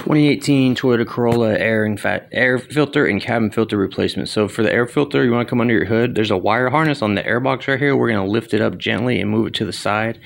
2018 Toyota Corolla air filter and cabin filter replacement. So for the air filter, you want to come under your hood. There's a wire harness on the air box right here. We're going to lift it up gently and move it to the side.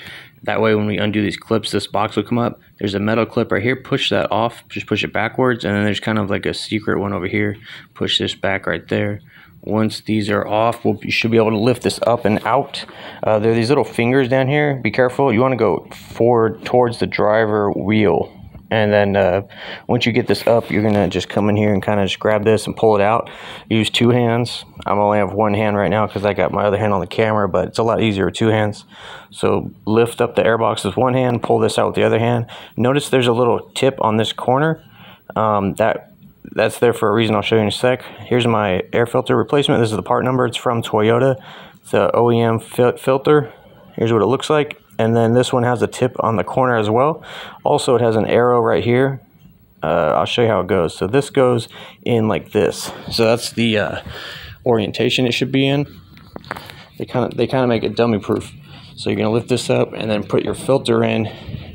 That way when we undo these clips, this box will come up. There's a metal clip right here. Push that off. Just push it backwards. And then there's kind of like a secret one over here. Push this back right there. Once these are off, you should be able to lift this up and out. There are these little fingers down here. Be careful. You want to go forward towards the driver wheel. And then once you get this up, you're going to just come in here and kind of just grab this and pull it out. Use two hands. I only have one hand right now because I got my other hand on the camera, but it's a lot easier with two hands. So lift up the airbox with one hand, pull this out with the other hand. Notice there's a little tip on this corner. That's there for a reason. I'll show you in a sec. Here's my air filter replacement. This is the part number. It's from Toyota. It's a OEM filter. Here's what it looks like. And then this one has a tip on the corner as well. Also, it has an arrow right here. I'll show you how it goes. So this goes in like this. So that's the orientation it should be in. They kind of make it dummy proof. So you're gonna lift this up and then put your filter in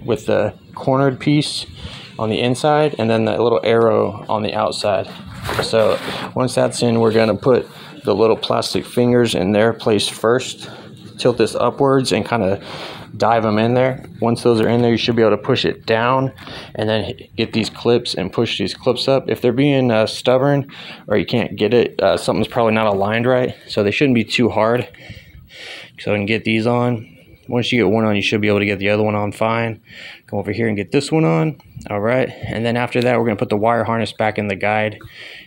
with the cornered piece on the inside and then that little arrow on the outside. So once that's in, we're gonna put the little plastic fingers in their place first. Tilt this upwards and kind of dive them in there. Once those are in there, you should be able to push it down and then get these clips and push these clips up. If they're being stubborn or you can't get it, something's probably not aligned right. So they shouldn't be too hard. So I can get these on. Once you get one on, you should be able to get the other one on fine. Come over here and get this one on. All right. And then after that, we're going to put the wire harness back in the guide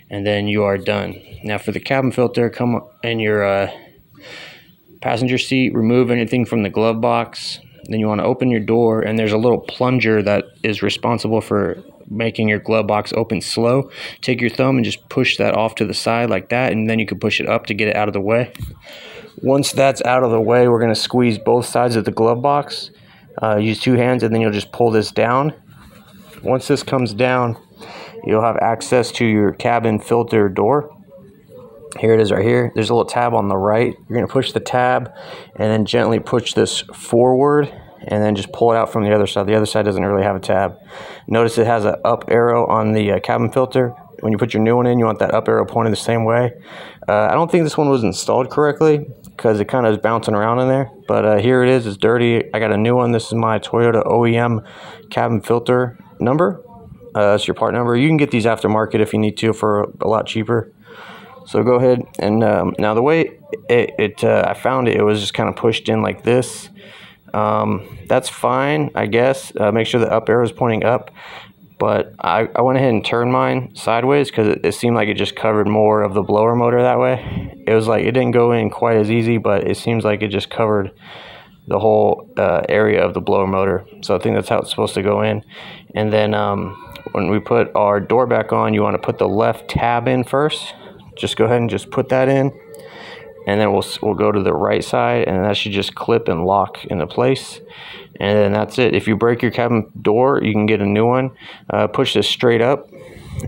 and then you are done. Now for the cabin filter, come in your passenger seat, remove anything from the glove box. Then you want to open your door and there's a little plunger that is responsible for making your glove box open slow. Take your thumb and just push that off to the side like that, and then you can push it up to get it out of the way. Once that's out of the way, we're going to squeeze both sides of the glove box. Use two hands and then you'll just pull this down. Once this comes down, you'll have access to your cabin filter door. Here it is right here. There's a little tab on the right. You're going to push the tab and then gently push this forward and then just pull it out from the other side. The other side doesn't really have a tab. Notice it has an up arrow on the cabin filter. When you put your new one in, you want that up arrow pointed the same way. I don't think this one was installed correctly because it kind of is bouncing around in there. But here it is. It's dirty. I got a new one. This is my Toyota OEM cabin filter number. That's your part number. You can get these aftermarket if you need to for a lot cheaper. So go ahead and now the way I found it was just kind of pushed in like this. That's fine, I guess. Make sure the up arrow is pointing up. But I went ahead and turned mine sideways because it seemed like it just covered more of the blower motor that way. It was like it didn't go in quite as easy, but it seems like it just covered the whole area of the blower motor. So I think that's how it's supposed to go in. And then when we put our door back on, you want to put the left tab in first. Just go ahead and just put that in, and then we'll go to the right side, and that should just clip and lock into place. And then that's it. If you break your cabin door, you can get a new one. Push this straight up,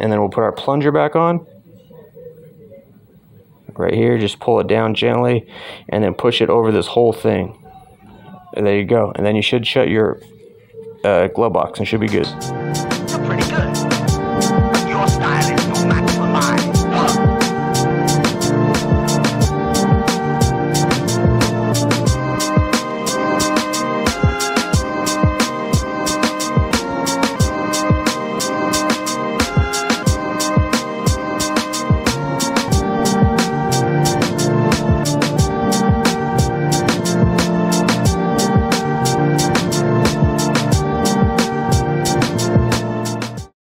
and then we'll put our plunger back on. Right here, just pull it down gently, and then push it over this whole thing. And there you go. And then you should shut your glove box and should be good.